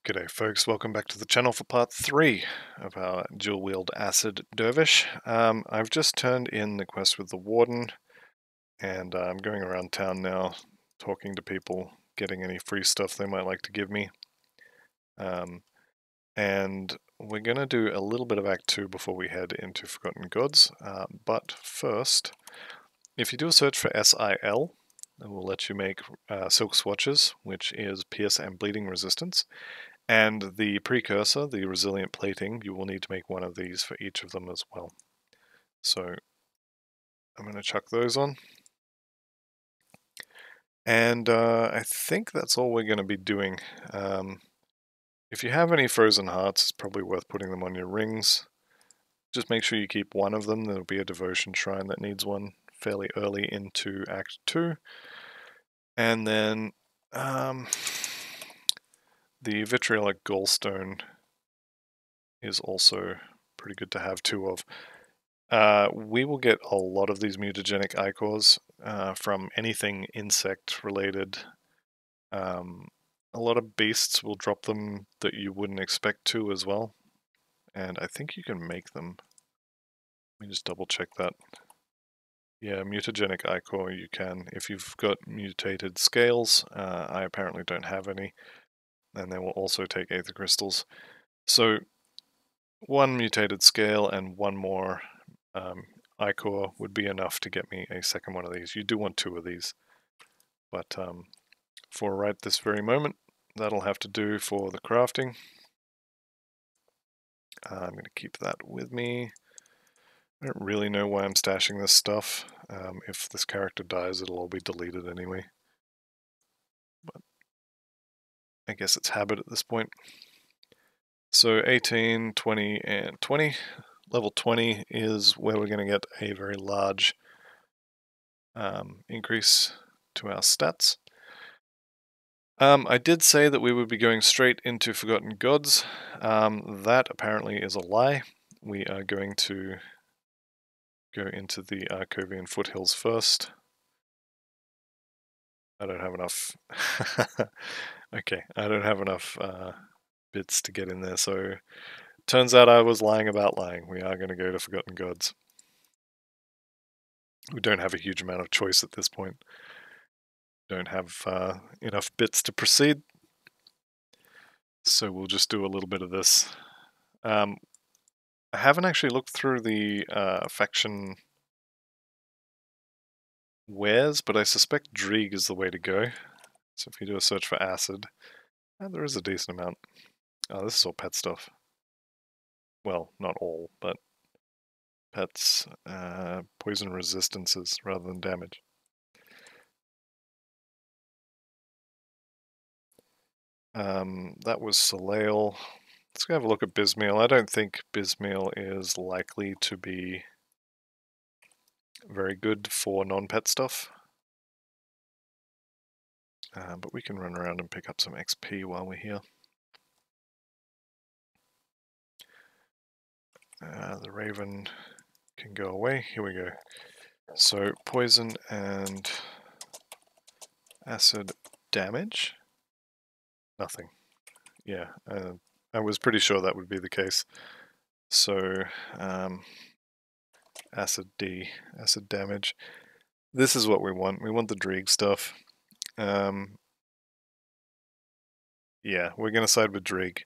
G'day folks, welcome back to the channel for part 3 of our dual-wield Acid Dervish. I've just turned in the quest with the Warden, and I'm going around town now, talking to people, getting any free stuff they might like to give me. And we're going to do a little bit of Act 2 before we head into Forgotten Gods, but first, if you do a search for SIL, it will let you make silk swatches, which is pierce and bleeding resistance. And the precursor, the resilient plating, you will need to make one of these for each of them as well. So I'm going to chuck those on. And I think that's all we're going to be doing. If you have any frozen hearts, it's probably worth putting them on your rings. Just make sure you keep one of them. There'll be a devotion shrine that needs one fairly early into Act 2. And then the vitriolic gallstone is also pretty good to have 2 of. We will get a lot of these mutagenic ichors from anything insect related. A lot of beasts will drop them that you wouldn't expect to as well. And I think you can make them. Let me just double check that. Yeah, mutagenic ichor you can. If you've got mutated scales, I apparently don't have any. And they will also take aether crystals. So 1 mutated scale and 1 more ichor would be enough to get me a second one of these. You do want 2 of these, but for right this very moment, that'll have to do for the crafting. I'm going to keep that with me. I don't really know why I'm stashing this stuff. If this character dies, it'll all be deleted anyway. But I guess it's habit at this point. So 18, 20, and 20. Level 20 is where we're going to get a very large increase to our stats. I did say that we would be going straight into Forgotten Gods. That apparently is a lie. We are going to go into the Arcovian foothills first. I don't have enough. Okay, I don't have enough bits to get in there, so turns out I was lying about lying. We are going to go to Forgotten Gods. We don't have a huge amount of choice at this point. Don't have enough bits to proceed, so we'll just do a little bit of this. I haven't actually looked through the faction wares, but I suspect Dreeg is the way to go. So if you do a search for acid, there is a decent amount. Oh, this is all pet stuff. Well, not all, but pets, poison resistances rather than damage. That was Soleil. Let's go have a look at Bismeal. I don't think Bismeal is likely to be very good for non-pet stuff. But we can run around and pick up some XP while we're here. The Raven can go away. Here we go. So poison and acid damage. Nothing. Yeah, I was pretty sure that would be the case. So acid D, acid damage. This is what we want. We want the Dreeg stuff. Yeah, we're going to side with Dreeg.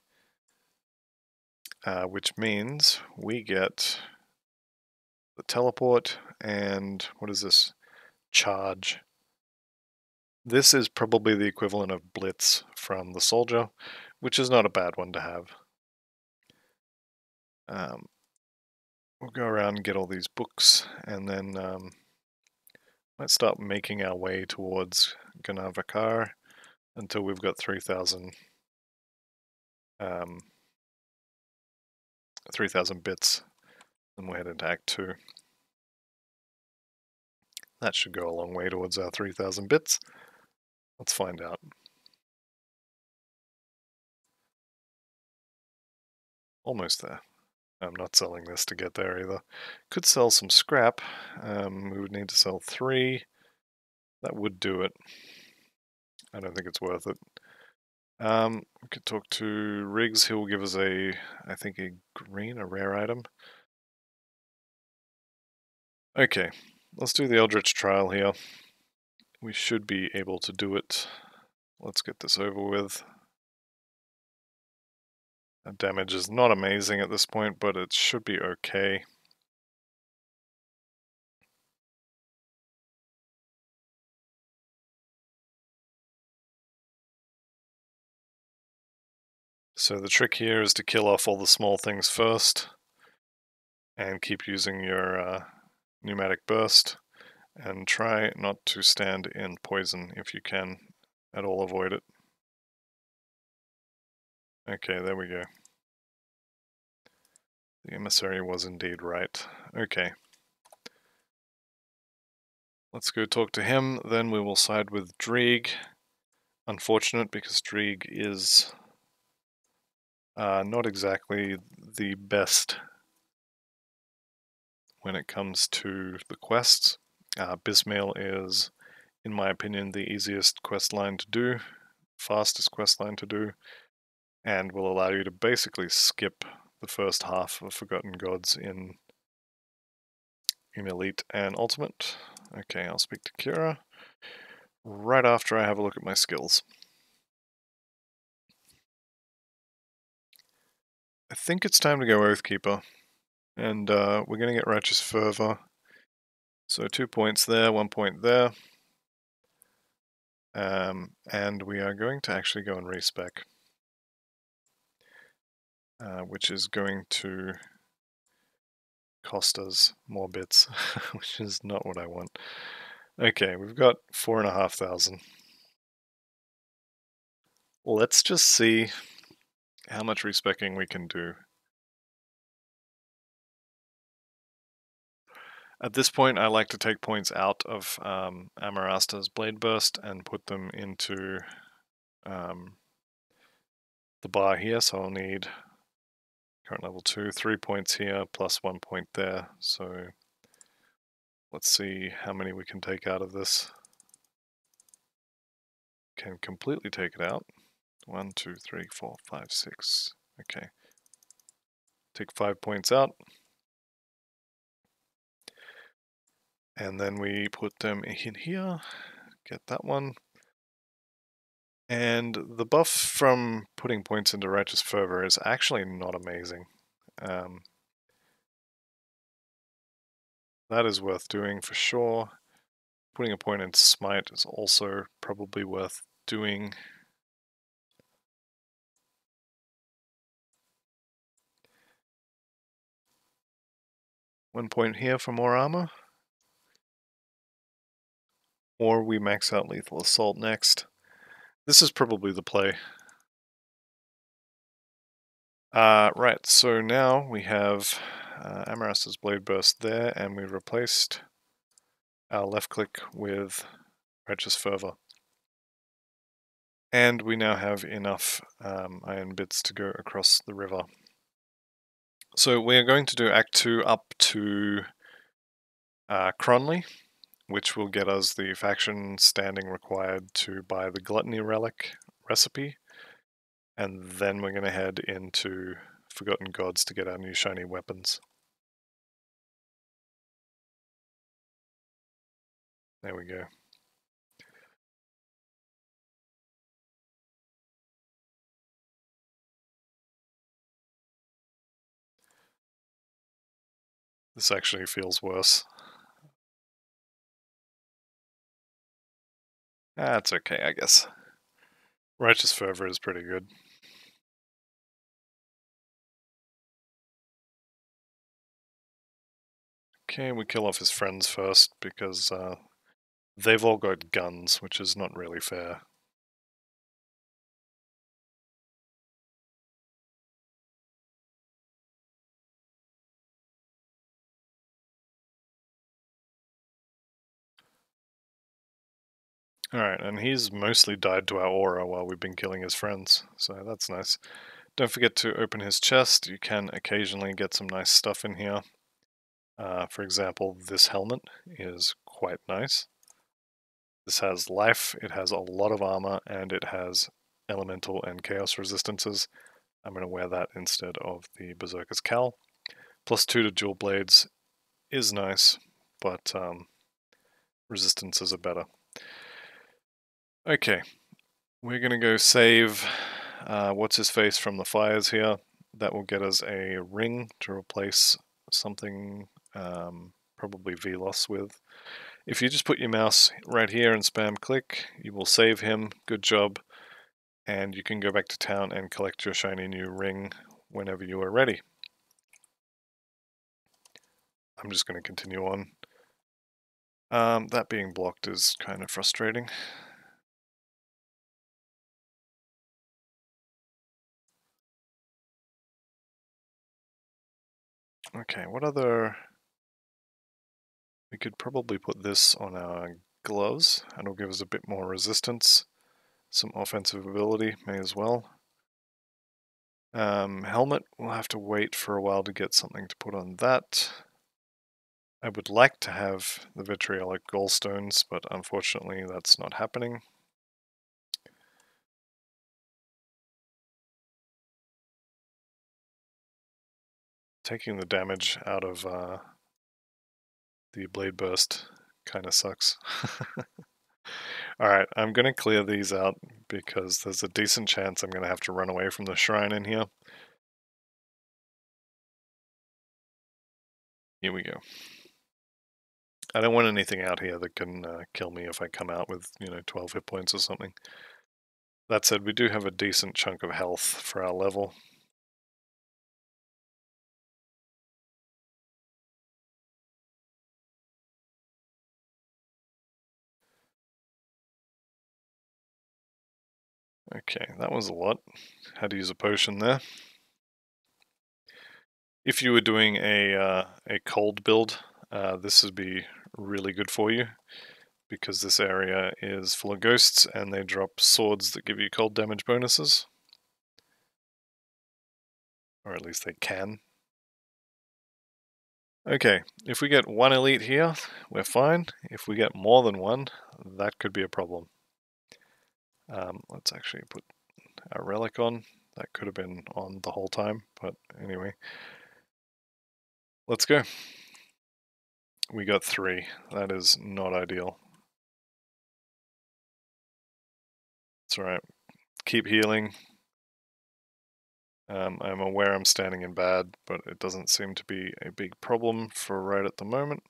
Which means we get the teleport and what is this? Charge. This is probably the equivalent of Blitz from the Soldier, which is not a bad one to have. We'll go around and get all these books, and then let's start making our way towards Ganavakar until we've got 3,000 bits, and we'll head into Act 2. That should go a long way towards our 3,000 bits. Let's find out. Almost there. I'm not selling this to get there either. Could sell some scrap. We would need to sell 3. That would do it. I don't think it's worth it. We could talk to Riggs. He'll give us I think a green, a rare item. Okay, let's do the Eldritch trial here. We should be able to do it. Let's get this over with. Damage is not amazing at this point, but it should be okay. So the trick here is to kill off all the small things first and keep using your pneumatic burst, and try not to stand in poison if you can at all avoid it. Okay, there we go. The emissary was indeed right. Okay. Let's go talk to him, then we will side with Dreeg. Unfortunate because Dreeg is not exactly the best when it comes to the quests. Bismail is, in my opinion, the easiest quest line to do, fastest quest line to do, and will allow you to basically skip the first half of Forgotten Gods in Elite and Ultimate. Okay, I'll speak to Kira right after I have a look at my skills. I think it's time to go Oathkeeper, and we're going to get Righteous Fervor. So 2 points there, 1 point there. And we are going to actually go and respec, which is going to cost us more bits, which is not what I want. Okay, we've got 4,500. Let's just see how much respecking we can do. At this point, I like to take points out of Amarasta's Blade Burst and put them into the bar here, so I'll need current level 2, 3 points here, plus 1 point there, so let's see how many we can take out of this. Can completely take it out. 1, 2, 3, 4, 5, 6. Okay. Take 5 points out. And then we put them in here. Get that one. And the buff from putting points into Righteous Fervor is actually not amazing. That is worth doing for sure. Putting a point into Smite is also probably worth doing. One point here for more armor. Or we max out Lethal Assault next. This is probably the play. Right, so now we have Amarasta's Blade Burst there, and we replaced our left click with Righteous Fervor. And we now have enough iron bits to go across the river. So we are going to do Act 2 up to Cronley, which will get us the faction standing required to buy the Gluttony Relic recipe. And then we're going to head into Forgotten Gods to get our new shiny weapons. There we go. This actually feels worse. That's okay, I guess. Righteous Fervor is pretty good. Okay, we kill off his friends first because they've all got guns, which is not really fair. Alright, and he's mostly died to our aura while we've been killing his friends, so that's nice. Don't forget to open his chest. You can occasionally get some nice stuff in here. For example, this helmet is quite nice. This has life, it has a lot of armor, and it has elemental and chaos resistances. I'm going to wear that instead of the Berserker's Cowl. +2 to dual blades is nice, but resistances are better. Okay, we're going to go save what's-his-face from the fires here. That will get us a ring to replace something, probably Velos with. If you just put your mouse right here and spam click, you will save him. Good job. And you can go back to town and collect your shiny new ring whenever you are ready. I'm just going to continue on. That being blocked is kind of frustrating. Okay, what other... We could probably put this on our gloves, and it'll give us a bit more resistance. Some offensive ability, may as well. Helmet, we'll have to wait for a while to get something to put on that. I would like to have the vitriolic gallstones, but unfortunately that's not happening. Taking the damage out of the blade burst kind of sucks. Alright, I'm going to clear these out because there's a decent chance I'm going to have to run away from the shrine in here. Here we go. I don't want anything out here that can kill me if I come out with, 12 hit points or something. That said, we do have a decent chunk of health for our level. Okay, that was a lot. Had to use a potion there. If you were doing a cold build, this would be really good for you, because this area is full of ghosts and they drop swords that give you cold damage bonuses. Or at least they can. Okay, if we get one elite here, we're fine. If we get more than one, that could be a problem. Let's actually put our relic on. That could have been on the whole time, but anyway. Let's go. We got 3. That is not ideal. It's alright. Keep healing. I'm aware I'm standing in bad, but it doesn't seem to be a big problem for right at the moment.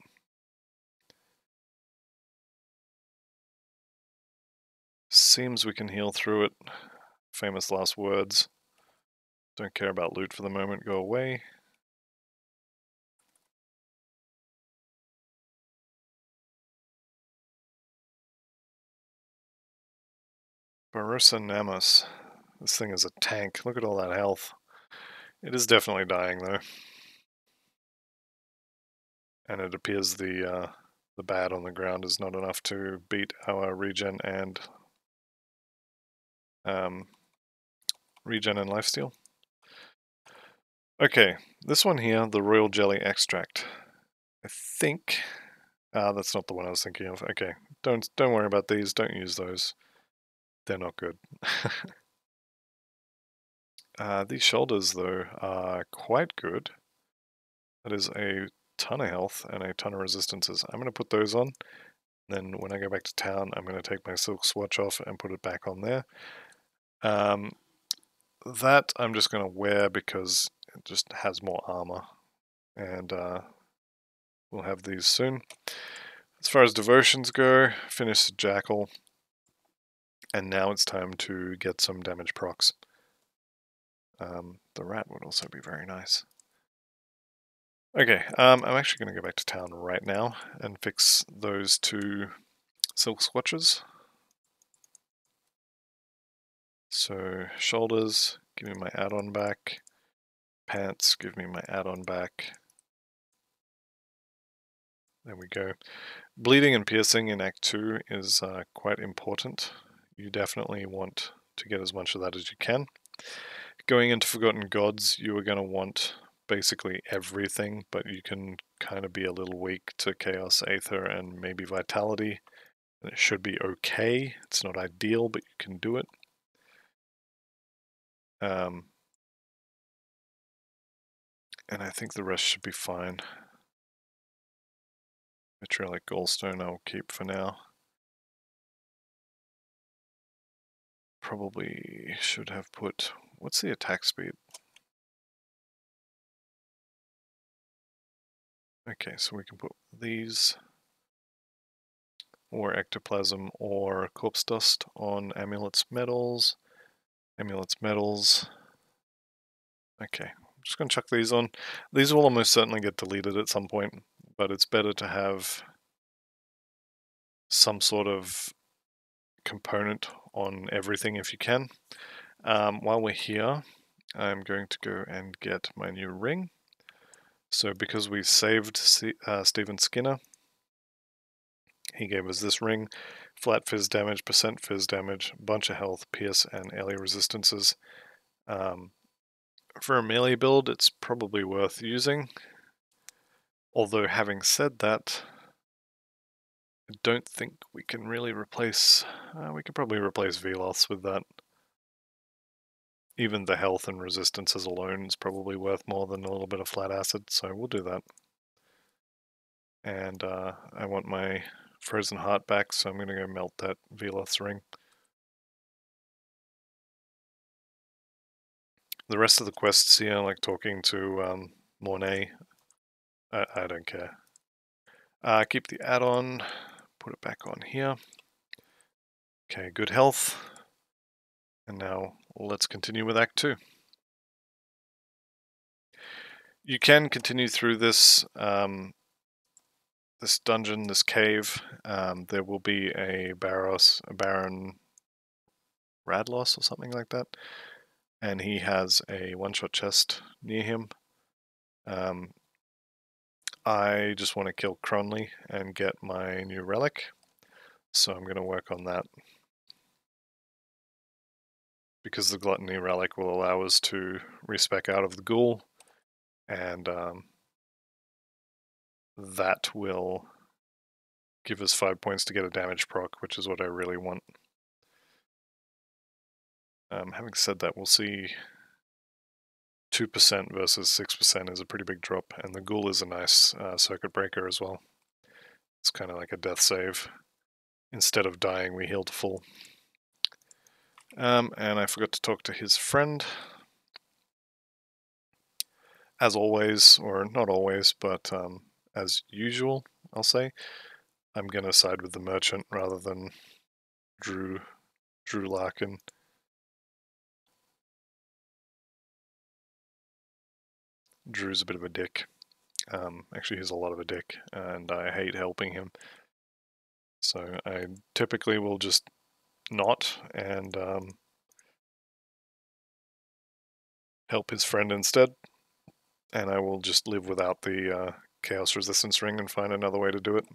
Seems we can heal through it. Famous last words. Don't care about loot for the moment, go away. Barusa Namus. This thing is a tank. Look at all that health. It is definitely dying though. And it appears the bad on the ground is not enough to beat our regen and lifesteal. Okay, this one here, the royal jelly extract. I think that's not the one I was thinking of. Okay, don't worry about these. Don't use those. They're not good. These shoulders though are quite good. That is a ton of health and a ton of resistances. I'm going to put those on. Then when I go back to town, I'm going to take my silk swatch off and put it back on there. That I'm just going to wear because it just has more armor. And we'll have these soon. As far as devotions go, finish the Jackal. And now it's time to get some damage procs. The rat would also be very nice. Okay, I'm actually going to go back to town right now and fix those 2 silk swatches. So, shoulders, give me my add-on back. Pants, give me my add-on back. There we go. Bleeding and piercing in Act 2 is quite important. You definitely want to get as much of that as you can. Going into Forgotten Gods, you are going to want basically everything, but you can kind of be a little weak to Chaos, Aether, and maybe Vitality. And it should be okay. It's not ideal, but you can do it. And I think the rest should be fine. Vitriolic Gallstone I'll keep for now. Probably should have put... What's the attack speed? Okay, so we can put these, or ectoplasm, or corpse dust on Amulet's metals. Amulet's metals. Okay, I'm just going to chuck these on. These will almost certainly get deleted at some point, but it's better to have some sort of component on everything if you can. While we're here, I'm going to go and get my new ring. So because we saved Steven Skinner, he gave us this ring, flat fizz damage, percent fizz damage, bunch of health, pierce, and ally resistances. For a melee build, it's probably worth using. Although having said that, I don't think we can really replace... we could probably replace Veloths with that. Even the health and resistances alone is probably worth more than a little bit of flat acid, so we'll do that. And I want my frozen heart back, so I'm going to go melt that Veloth's ring. The rest of the quests here, like talking to Mornay, I don't care. Keep the add-on, put it back on here. Okay, good health. And now let's continue with Act 2. You can continue through this this dungeon, this cave. There will be a Baron Radloss or something like that, and he has a one-shot chest near him. I just want to kill Cronley and get my new relic, so I'm going to work on that. Because the Gluttony relic will allow us to respec out of the ghoul, and that will give us 5 points to get a damage proc, which is what I really want. Having said that, we'll see 2% versus 6% is a pretty big drop, and the ghoul is a nice circuit breaker as well. It's kind of like a death save. Instead of dying, we heal to full. And I forgot to talk to his friend. As always, or not always, but as usual, I'll say, I'm going to side with the merchant rather than Drew Larkin. Drew's a bit of a dick. Actually, he's a lot of a dick, and I hate helping him. So I typically will just not and help his friend instead, and I will just live without the Chaos Resistance Ring and find another way to do it.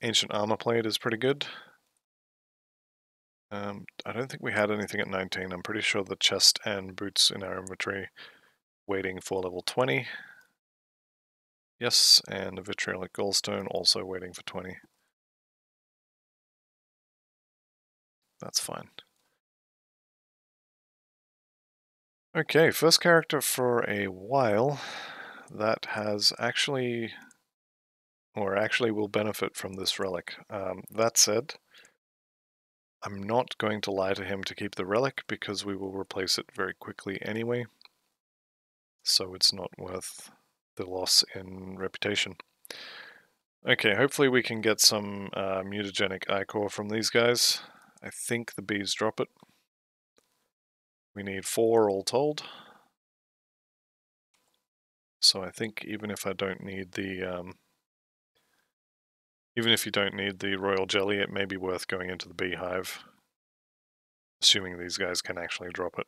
Ancient Armor Plate is pretty good. I don't think we had anything at 19. I'm pretty sure the chest and boots in our inventory waiting for level 20. Yes, and the Vitriolic Gallstone also waiting for 20. That's fine. Okay, first character for a while that has actually, or actually will benefit from this relic. That said, I'm not going to lie to him to keep the relic because we will replace it very quickly anyway, so it's not worth the loss in reputation. Okay, hopefully we can get some mutagenic ichor from these guys. I think the bees drop it. We need 4 all told. So I think even if I don't need the even if you don't need the royal jelly, it may be worth going into the beehive, assuming these guys can actually drop it.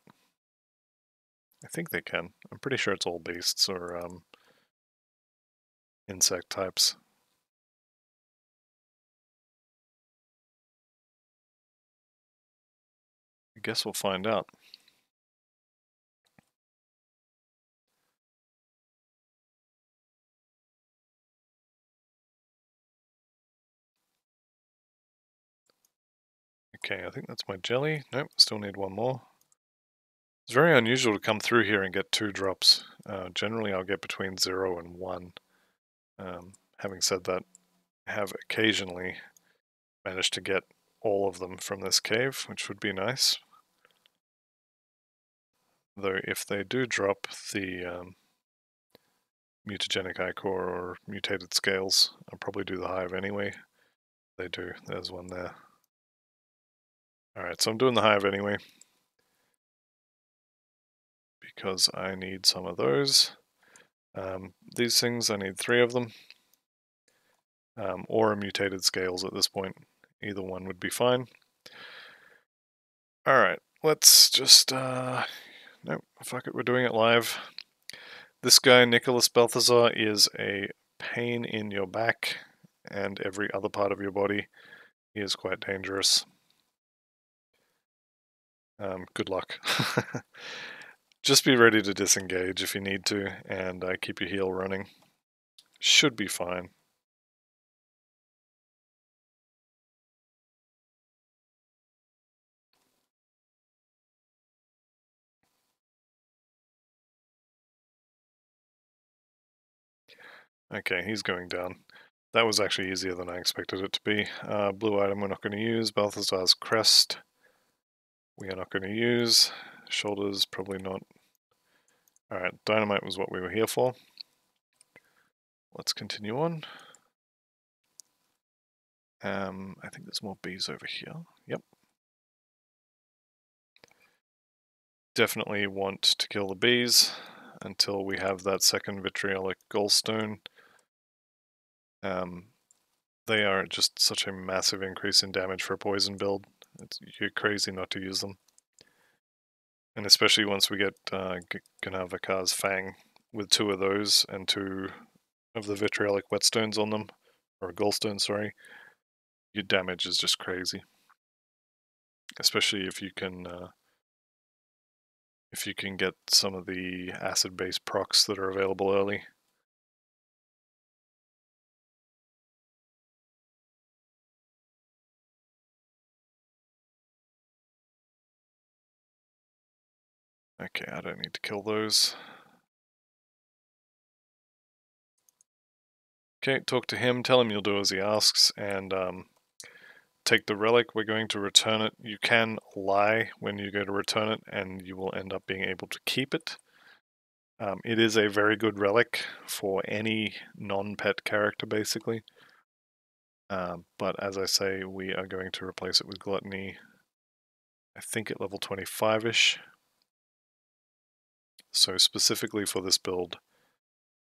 I think they can. I'm pretty sure it's all beasts or insect types. I guess we'll find out. Okay, I think that's my jelly. Nope, still need one more. It's very unusual to come through here and get 2 drops. Generally I'll get between 0 and 1. Having said that, I have occasionally managed to get all of them from this cave, which would be nice. Though if they do drop the mutagenic ichor or mutated scales, I'll probably do the hive anyway. They do, there's one there. Alright, so I'm doing the hive anyway, because I need some of those. These things, I need 3 of them. Or a mutated scales at this point. Either one would be fine. Alright, let's just, nope, fuck it, we're doing it live. This guy, Nicholas Balthazar, is a pain in your back and every other part of your body. He is quite dangerous. Good luck. Just be ready to disengage if you need to, and keep your heal running. Should be fine. Okay, he's going down. That was actually easier than I expected it to be. Blue item we're not going to use. Balthazar's crest we are not going to use. Shoulders probably not. Alright, dynamite was what we were here for. Let's continue on. I think there's more bees over here. Yep. Definitely want to kill the bees until we have that second vitriolic gallstone. They are just such a massive increase in damage for a poison build. You're crazy not to use them. And especially once we get Ganavakar's Fang with 2 of those and 2 of the vitriolic whetstones on them, or gallstones, sorry, your damage is just crazy. Especially if you can get some of the acid-based procs that are available early. Okay, I don't need to kill those. Okay, talk to him, tell him you'll do as he asks, and take the relic. We're going to return it. You can lie when you go to return it, and you will end up being able to keep it. It is a very good relic for any non-pet character, basically. But as I say, we are going to replace it with Gluttony, I think at level 25-ish. So specifically for this build,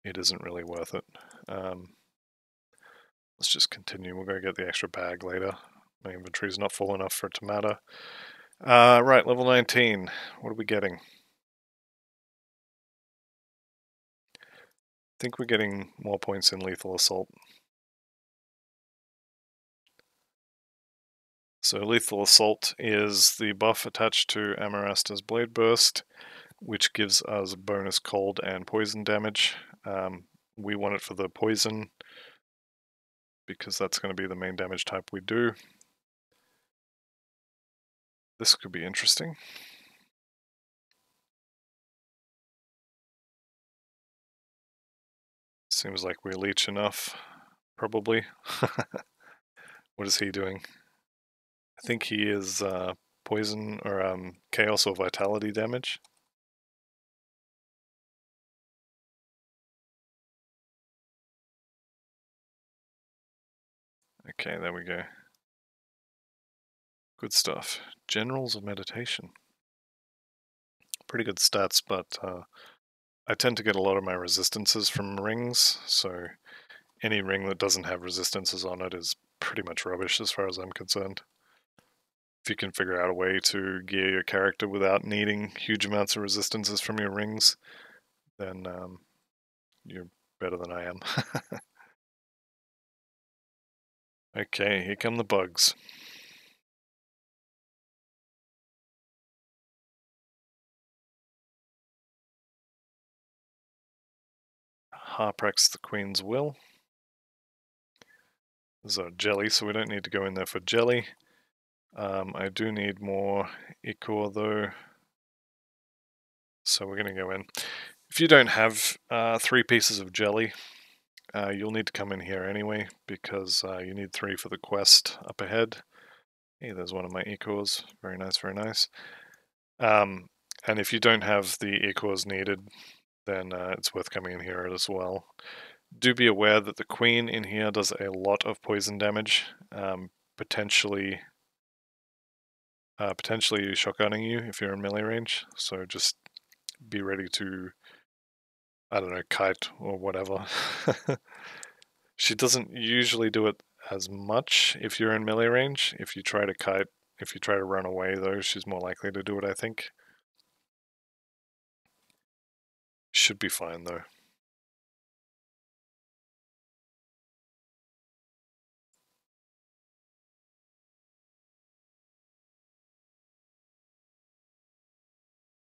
it isn't really worth it. Let's just continue. We'll go get the extra bag later. My inventory's not full enough for it to matter. Right, level 19. What are we getting? I think we're getting more points in Lethal Assault. So Lethal Assault is the buff attached to Amarasta's Blade Burst, which gives us bonus cold and poison damage. We want it for the poison, because that's going to be the main damage type we do. This could be interesting. Seems like we leech enough, probably. What is he doing? I think he is poison or chaos or vitality damage. Okay, there we go. Good stuff. Generals of Meditation. Pretty good stats, but I tend to get a lot of my resistances from rings, so any ring that doesn't have resistances on it is pretty much rubbish as far as I'm concerned. If you can figure out a way to gear your character without needing huge amounts of resistances from your rings, then you're better than I am. Okay, here come the bugs. Harprex the Queen's Will. This is our jelly, so we don't need to go in there for jelly. I do need more ichor though, so we're going to go in. If you don't have 3 pieces of jelly, you'll need to come in here anyway, because you need 3 for the quest up ahead. Hey, there's one of my ichors. Very nice, very nice. And if you don't have the ichors needed, then it's worth coming in here as well. Do be aware that the queen in here does a lot of poison damage, potentially shotgunning you if you're in melee range. So just be ready to, I don't know, kite or whatever. She doesn't usually do it as much if you're in melee range. If you try to kite, if you try to run away though, she's more likely to do it, I think. Should be fine though.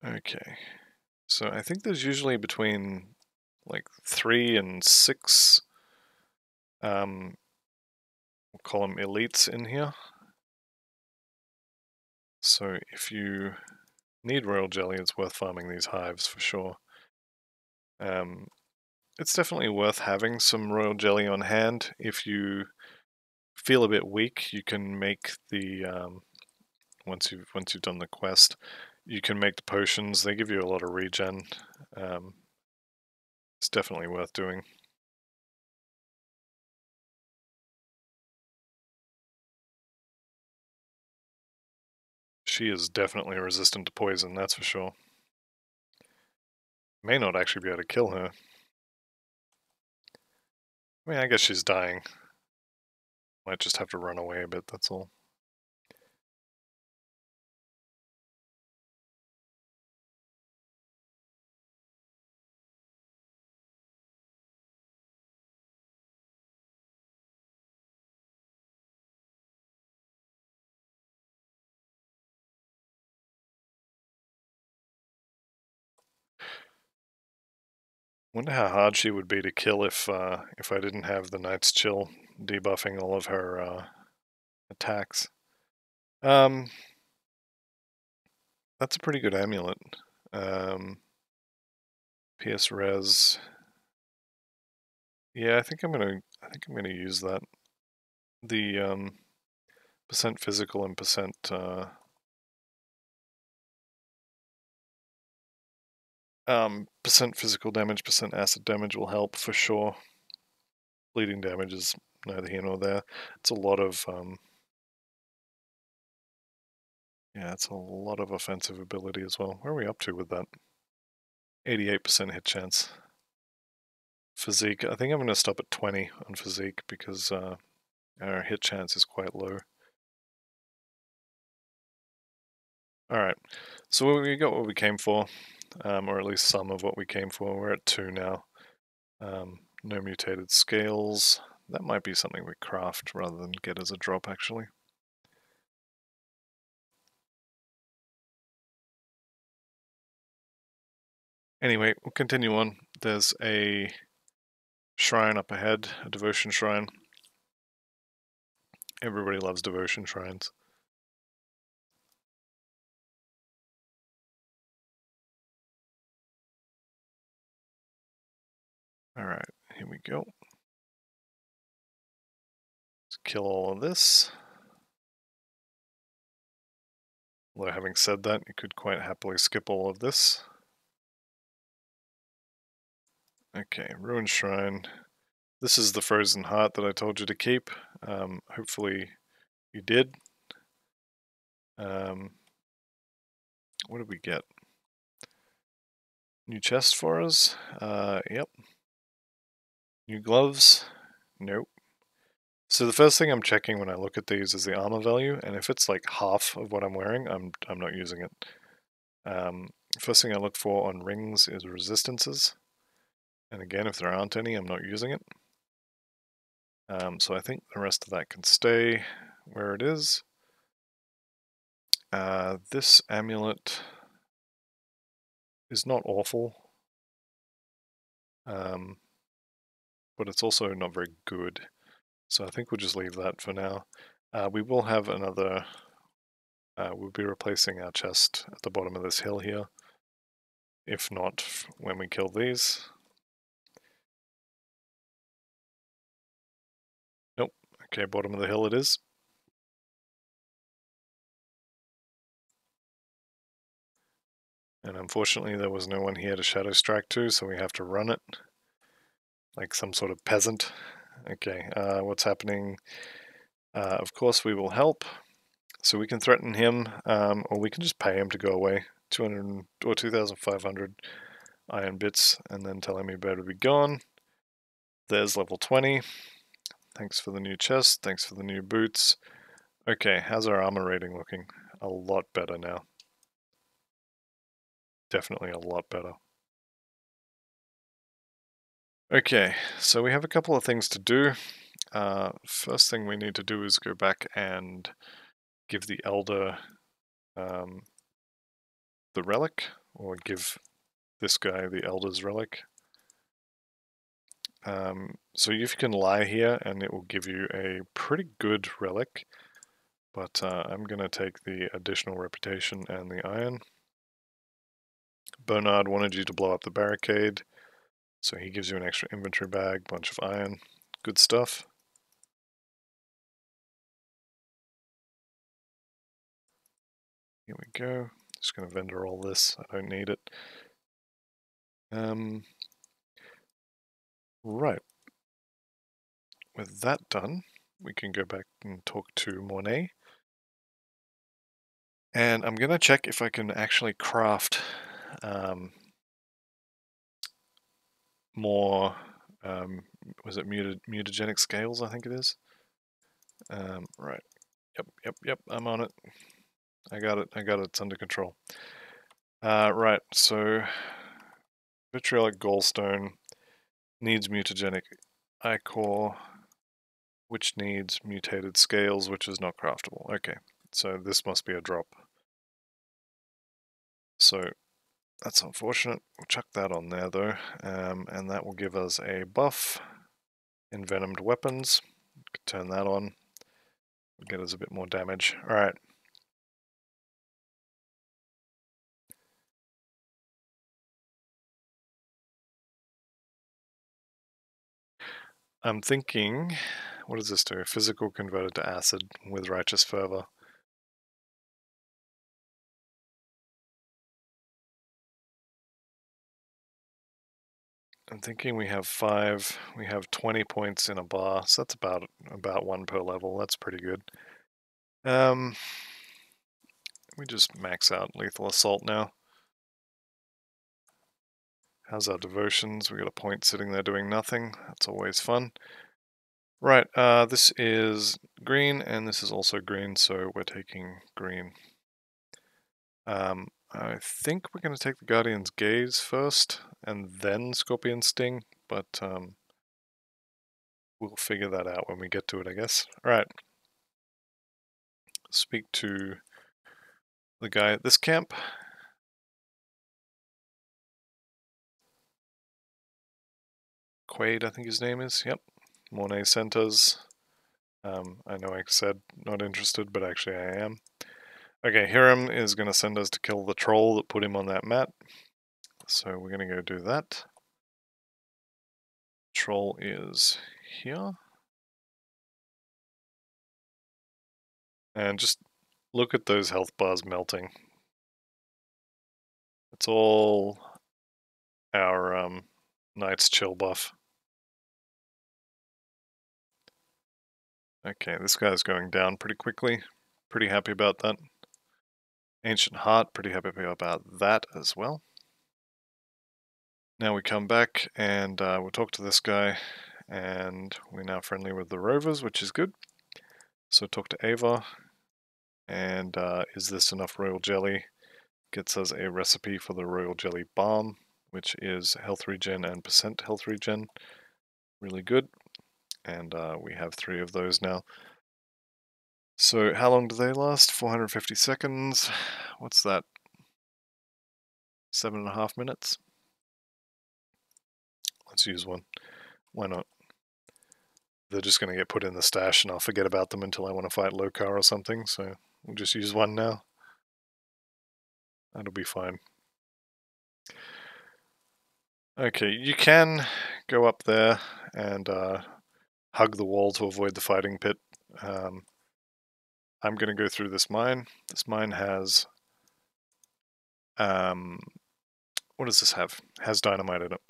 Okay, so I think there's usually between like 3 and 6 we'll call them elites in here. So if you need royal jelly, it's worth farming these hives for sure. It's definitely worth having some royal jelly on hand. If you feel a bit weak, you can make the once you've done the quest, you can make the potions. They give you a lot of regen. It's definitely worth doing. She is definitely resistant to poison, that's for sure. May not actually be able to kill her. I mean, I guess she's dying. Might just have to run away a bit, that's all. Wonder how hard she would be to kill if I didn't have the Night's Chill debuffing all of her attacks. That's a pretty good amulet. PS Res. Yeah, I think I'm gonna use that. The percent physical and percent percent physical damage, percent acid damage will help for sure. Bleeding damage is neither here nor there. It's a lot of yeah, it's a lot of offensive ability as well. Where are we up to with that? 88% hit chance. Physique, I think I'm going to stop at 20 on physique because our hit chance is quite low. Alright, so we got what we came for, or at least some of what we came for. We're at 2 now. No mutated scales. That might be something we craft rather than get as a drop, actually. Anyway, we'll continue on. There's a shrine up ahead, a devotion shrine. Everybody loves devotion shrines. Alright, here we go. Let's kill all of this. Although having said that, you could quite happily skip all of this. Okay, Ruined Shrine. This is the frozen heart that I told you to keep. Hopefully you did. What did we get? New chest for us? Yep. New gloves? Nope. So the first thing I'm checking when I look at these is the armor value, and if it's like half of what I'm wearing, I'm not using it. First thing I look for on rings is resistances. And again, if there aren't any, I'm not using it. So I think the rest of that can stay where it is. This amulet is not awful, but it's also not very good. So I think we'll just leave that for now. We will have another We'll be replacing our chest at the bottom of this hill here. If not, when we kill these. Nope. Okay, bottom of the hill it is. And unfortunately there was no one here to shadow strike to, so we have to run it. Like some sort of peasant. Okay, what's happening? Of course we will help. So we can threaten him, or we can just pay him to go away. 200 or 2,500 iron bits, and then tell him he better be gone. There's level 20. Thanks for the new chest, thanks for the new boots. Okay, how's our armor rating looking? A lot better now. Definitely a lot better. Okay, so we have a couple of things to do. First thing we need to do is go back and give the elder the relic, or give this guy the elder's relic. So you can lie here and it will give you a pretty good relic, but I'm going to take the additional reputation and the iron. Bernard wanted you to blow up the barricade, so he gives you an extra inventory bag, bunch of iron, good stuff. Here we go. Just going to vendor all this, I don't need it. Right. With that done, we can go back and talk to Mornay. And I'm going to check if I can actually craft more, was it mutagenic scales, I think it is? Right. Yep, I'm on it. I got it, it's under control. Right, so vitriolic gallstone needs mutagenic ichor, which needs mutated scales, which is not craftable. Okay, so this must be a drop. So that's unfortunate. We'll chuck that on there though, and that will give us a buff. Envenomed weapons. Turn that on. Get us a bit more damage. Alright. I'm thinking, what does this do? Physical converted to acid with righteous fervor. I'm thinking we have 20 points in a bar, so that's about 1 per level. That's pretty good. We just max out lethal assault now. How's our devotions? We got a point sitting there doing nothing. That's always fun. Right, this is green, and this is also green, so we're taking green. I think we're going to take the Guardian's Gaze first, and then Scorpion Sting, but we'll figure that out when we get to it, I guess. Alright. Speak to the guy at this camp. Quaid, I think his name is. Yep. Mornay sent us. I know I said not interested, but actually I am. Okay, Hiram is going to send us to kill the troll that put him on that mat. So we're going to go do that. Troll is here. And just look at those health bars melting. It's all our Knight's Chill buff. Okay, this guy's going down pretty quickly. Pretty happy about that. Ancient Heart, pretty happy about that as well. Now we come back and we'll talk to this guy, and we're now friendly with the Rovers, which is good. So talk to Ava, and is this enough royal jelly? Gets us a recipe for the royal jelly balm, which is health regen and percent health regen. Really good. And we have 3 of those now. So how long do they last? 450 seconds. What's that? 7.5 minutes? Let's use one. Why not? They're just going to get put in the stash and I'll forget about them until I want to fight Lokar or something, so We'll just use one now. That'll be fine. Okay, you can go up there and hug the wall to avoid the fighting pit. I'm going to go through this mine. This mine has... what does this have? Has dynamite in it.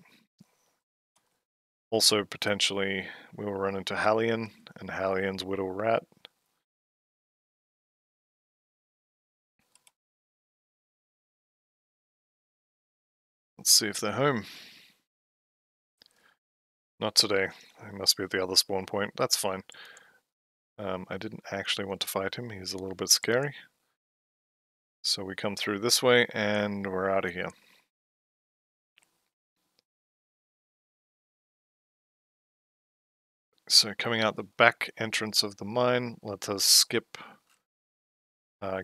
Also, potentially, we will run into Hallion and Hallion's Whittle Rat. Let's see if they're home. Not today. He must be at the other spawn point. That's fine. I didn't actually want to fight him. He's a little bit scary. So we come through this way and we're out of here. So coming out the back entrance of the mine, let us skip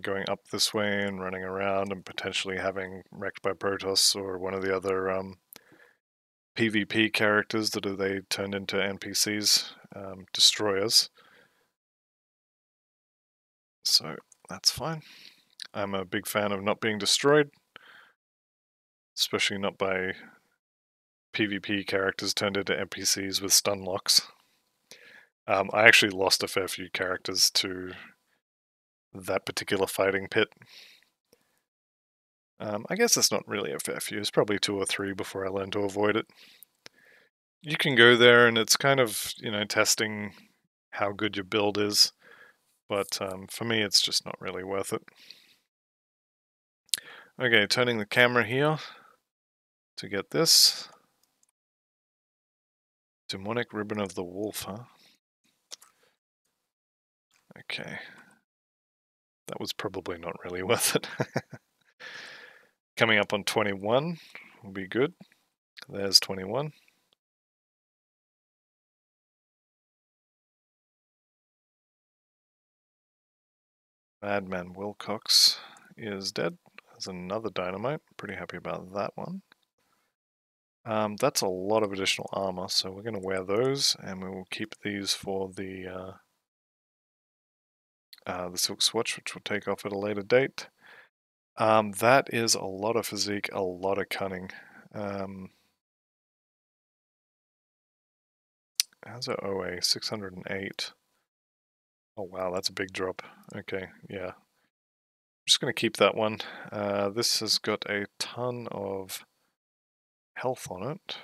going up this way and running around and potentially having wrecked by Protoss or one of the other PvP characters that they turned into NPCs, destroyers. So that's fine. I'm a big fan of not being destroyed, especially not by PvP characters turned into NPCs with stun locks. I actually lost a fair few characters to that particular fighting pit. I guess it's not really a fair few, it's probably 2 or 3 before I learned to avoid it. You can go there and it's kind of, testing how good your build is, but for me it's just not really worth it. Okay, turning the camera here to get this. Demonic Ribbon of the Wolf, huh? Okay. That was probably not really worth it. Coming up on 21 will be good. There's 21. Madman Wilcox is dead. There's another dynamite. Pretty happy about that one. That's a lot of additional armor, so we're going to wear those, and we will keep these for the Silk Swatch, which we'll take off at a later date. That is a lot of physique, a lot of cunning. How's our OA? 608. Oh wow, that's a big drop. Okay, yeah. I'm just going to keep that one. This has got a ton of health on it.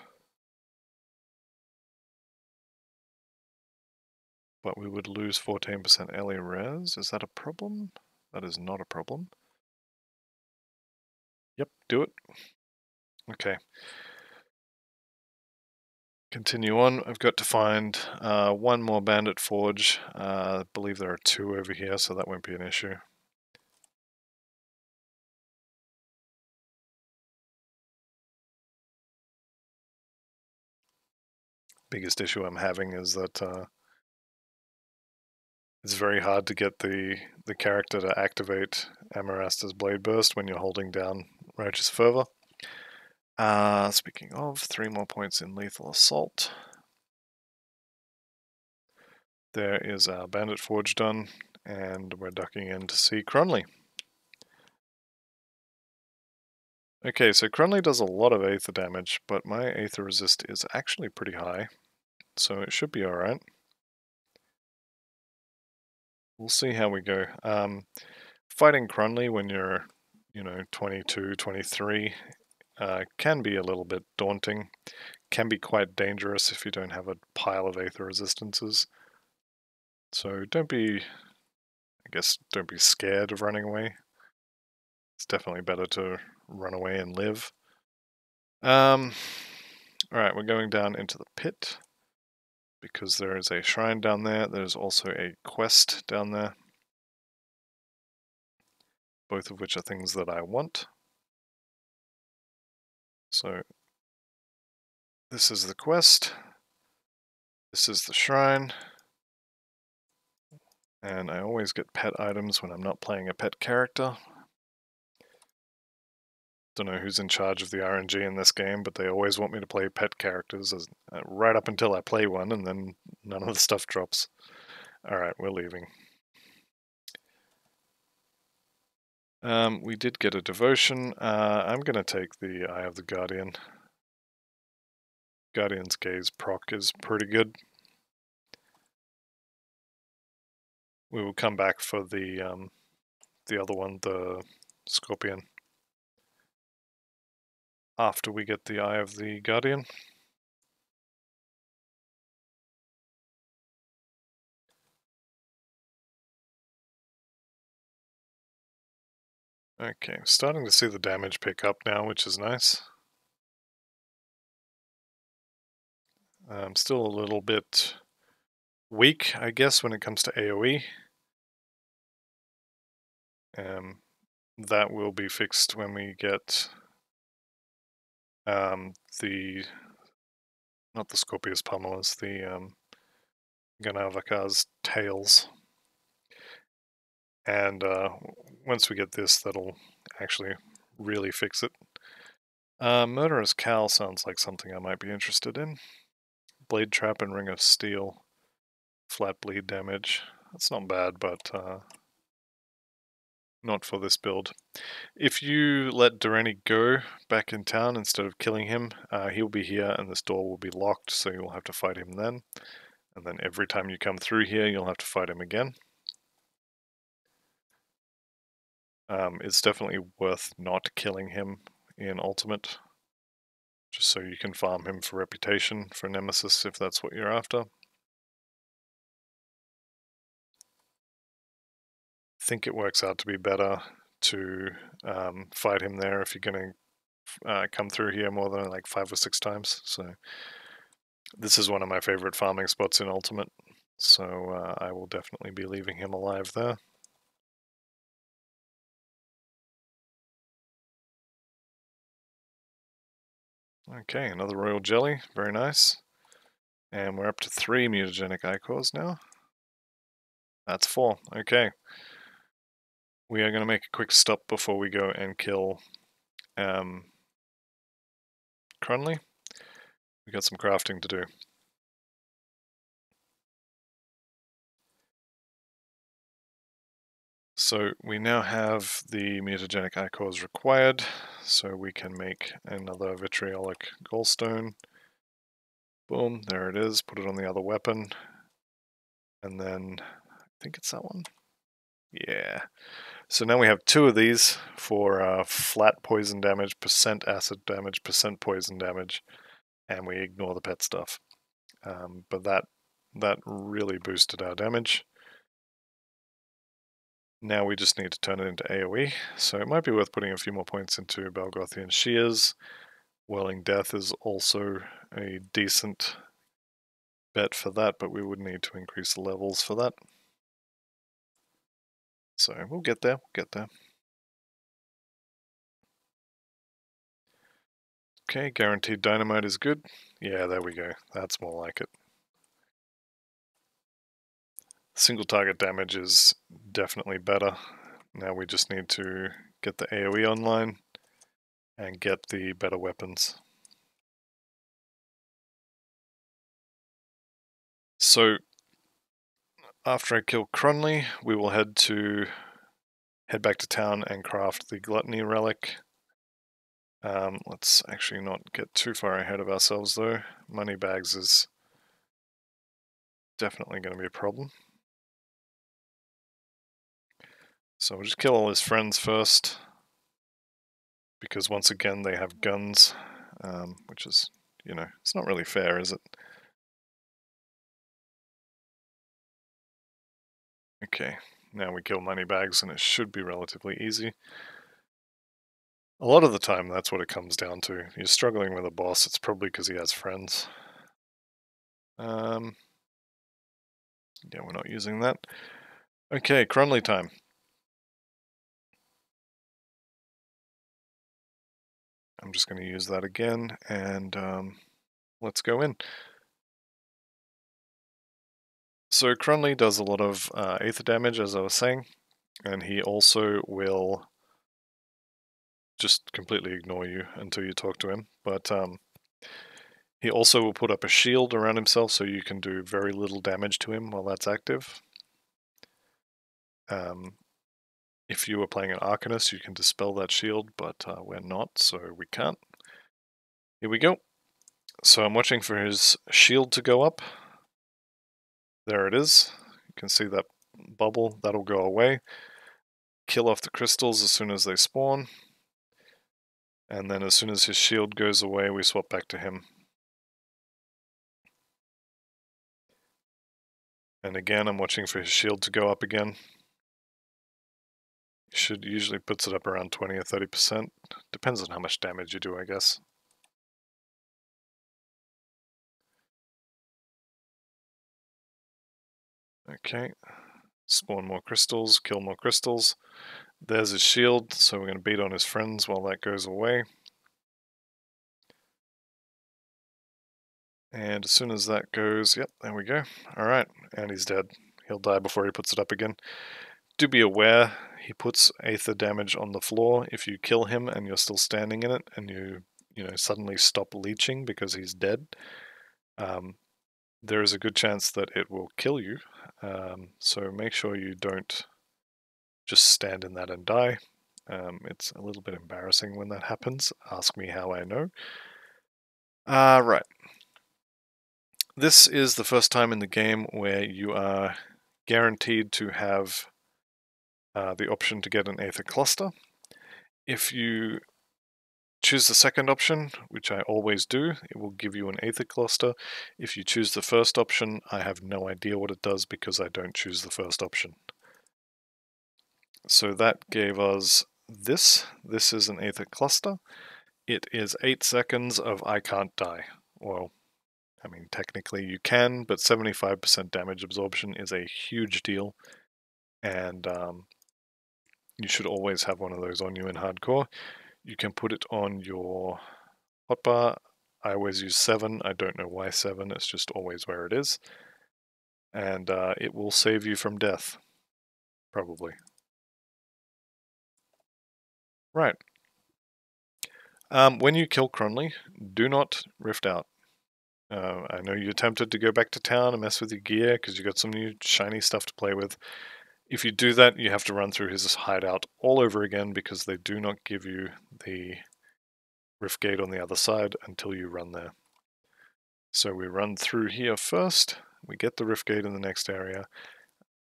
But we would lose 14% LE res. Is that a problem? That is not a problem. Yep, do it. Okay. Continue on. I've got to find one more bandit forge. I believe there are 2 over here, so that won't be an issue. Biggest issue I'm having is that it's very hard to get the character to activate Amarasta's Blade Burst when you're holding down Righteous Fervor. Speaking of, 3 more points in Lethal Assault. There is our Bandit Forge done, and we're ducking in to see Cronley. Okay, so Cronley does a lot of Aether damage, but my Aether resist is actually pretty high, so it should be alright. We'll see how we go. Fighting Cronley when you're, 22, 23, can be a little bit daunting. Can be quite dangerous if you don't have a pile of Aether resistances. So don't be scared of running away. It's definitely better to run away and live. Alright, we're going down into the pit because there is a shrine down there. There's also a quest down there. Both of which are things that I want. So this is the quest. This is the shrine. And I always get pet items when I'm not playing a pet character. Don't know who's in charge of the RNG in this game, but they always want me to play pet characters right up until I play one, and then none of the stuff drops. Alright, we're leaving. We did get a devotion. I'm going to take the Eye of the Guardian. Guardian's Gaze proc is pretty good. We will come back for the other one, the Scorpion, after we get the Eye of the Guardian. Okay, starting to see the damage pick up now, which is nice. Still a little bit weak, I guess, when it comes to AoE. That will be fixed when we get the, not the Scorpius Pummelers, the Ganavakar's tails. And once we get this, that'll actually really fix it. Murderous Cowl sounds like something I might be interested in. Blade Trap and Ring of Steel. Flat bleed damage. That's not bad, but not for this build. If you let Dureni go back in town instead of killing him, he'll be here and this door will be locked, so you'll have to fight him then. And then every time you come through here, you'll have to fight him again. It's definitely worth not killing him in Ultimate, just so you can farm him for reputation, for Nemesis, if that's what you're after. I think it works out to be better to fight him there if you're going to come through here more than like 5 or 6 times. So this is one of my favorite farming spots in Ultimate, so I will definitely be leaving him alive there. Okay, another Royal Jelly, very nice. And we're up to 3 mutagenic Icors now. That's 4, okay. We are going to make a quick stop before we go and kill Cronley. We got some crafting to do. So we now have the mutagenic Icors required, so we can make another vitriolic gallstone. Boom, there it is, put it on the other weapon. And then, I think it's that one. Yeah. So now we have 2 of these for flat poison damage, percent acid damage, percent poison damage, and we ignore the pet stuff. But that really boosted our damage. Now we just need to turn it into AoE, so it might be worth putting a few more points into Balgothian Shears. Whirling Death is also a decent bet for that, but we would need to increase the levels for that. So we'll get there, Okay, guaranteed dynamite is good. Yeah, there we go. That's more like it. Single target damage is definitely better. Now we just need to get the AoE online and get the better weapons. So after I kill Cronley, we will head back to town and craft the Gluttony Relic. Let's actually not get too far ahead of ourselves though. Money bags is definitely going to be a problem. So we'll just kill all his friends first, because once again they have guns, which is, it's not really fair, is it? Okay, now we kill money bags and it should be relatively easy. A lot of the time that's what it comes down to. You're struggling with a boss, it's probably because he has friends. Yeah, we're not using that. Okay, Cronley time. I'm just going to use that again, and let's go in. So Cronley does a lot of aether damage, as I was saying, and he also will just completely ignore you until you talk to him. But he also will put up a shield around himself, so you can do very little damage to him while that's active. If you were playing an Arcanist, you can dispel that shield, but we're not, so we can't. Here we go. So I'm watching for his shield to go up. There it is. You can see that bubble, that'll go away. Kill off the crystals as soon as they spawn. And then as soon as his shield goes away, we swap back to him. And again, I'm watching for his shield to go up again. Should usually puts it up around 20 or 30%. Depends on how much damage you do, I guess. Okay. Spawn more crystals, kill more crystals. There's his shield, so we're going to beat on his friends while that goes away. And as soon as that goes, yep, there we go. Alright, and he's dead. He'll die before he puts it up again. Do be aware, he puts Aether damage on the floor. If you kill him and you're still standing in it, and you suddenly stop leeching because he's dead, there is a good chance that it will kill you. So make sure you don't just stand in that and die. It's a little bit embarrassing when that happens. Ask me how I know. Right. This is the first time in the game where you are guaranteed to have the option to get an Aether cluster. If you choose the second option, which I always do, it will give you an Aether cluster. If you choose the first option, I have no idea what it does because I don't choose the first option. So that gave us this. This is an Aether cluster. It is 8 seconds of I can't die. Well, I mean, technically you can, but 75% damage absorption is a huge deal. And you should always have one of those on you in hardcore. You can put it on your hotbar. I always use 7. I don't know why 7. It's just always where it is. And it will save you from death. Probably. Right. When you kill Cronley, do not rift out. I know you're tempted to go back to town and mess with your gear because you got some new shiny stuff to play with. If you do that, you have to run through his hideout all over again because they do not give you the rift gate on the other side until you run there. So we run through here first, we get the rift gate in the next area,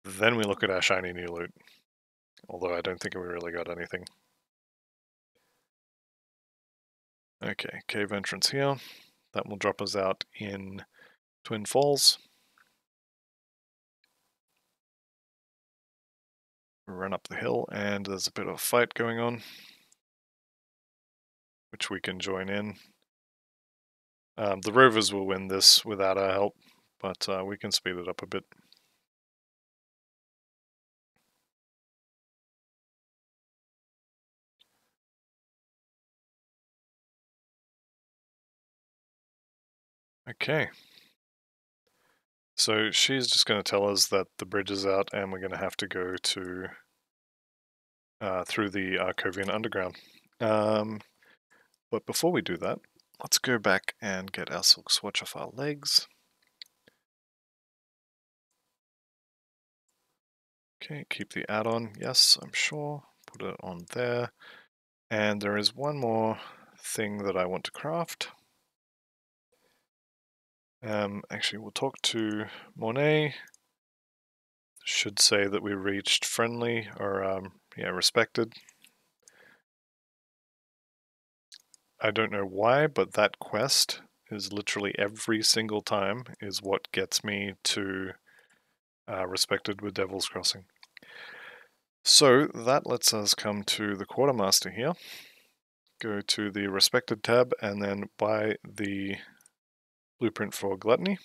then we look at our shiny new loot. Although I don't think we really got anything. Okay, cave entrance here. That will drop us out in Twin Falls. We run up the hill and there's a bit of a fight going on, which we can join in. The rovers will win this without our help, but we can speed it up a bit. Okay. So she's just going to tell us that the bridge is out and we're going to have to go to through the Arcovian Underground. But before we do that, let's go back and get our silk swatch off our legs. Okay, keep the add-on, yes, I'm sure. Put it on there. And there is one more thing that I want to craft. Actually, we'll talk to Monet. Should say that we reached friendly, or yeah, respected. I don't know why, but that quest is literally every single time is what gets me to respected with Devil's Crossing. So that lets us come to the Quartermaster here. Go to the respected tab and then buy the blueprint for Gluttony,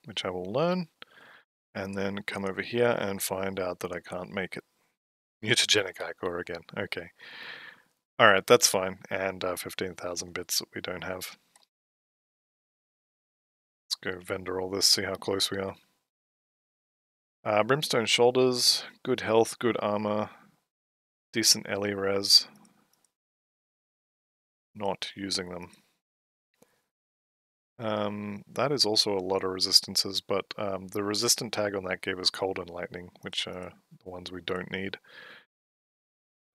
which I will learn, and then come over here and find out that I can't make it. Mutagenic Ichor again, okay. Alright, that's fine, and 15,000 bits that we don't have. Let's go vendor all this, see how close we are. Brimstone Shoulders, good health, good armor, decent Ellie res. Not using them. That is also a lot of resistances, but the resistant tag on that gave us Cold and Lightning, which the the ones we don't need.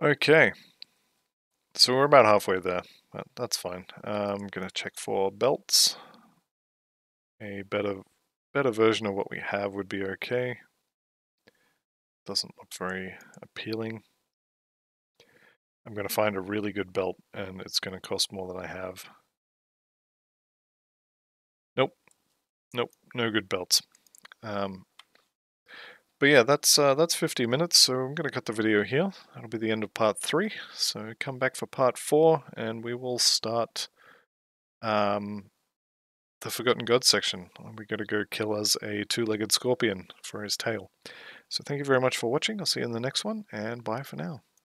Okay, so we're about halfway there, but that's fine. I'm going to check for belts. A better version of what we have would be okay. Doesn't look very appealing. I'm going to find a really good belt, and it's going to cost more than I have. Nope, no good belts. But yeah, that's 50 minutes, so I'm going to cut the video here. That'll be the end of part 3. So come back for part 4, and we will start the Forgotten Gods section. We got to go kill us a 2-legged scorpion for his tail. So thank you very much for watching. I'll see you in the next one, and bye for now.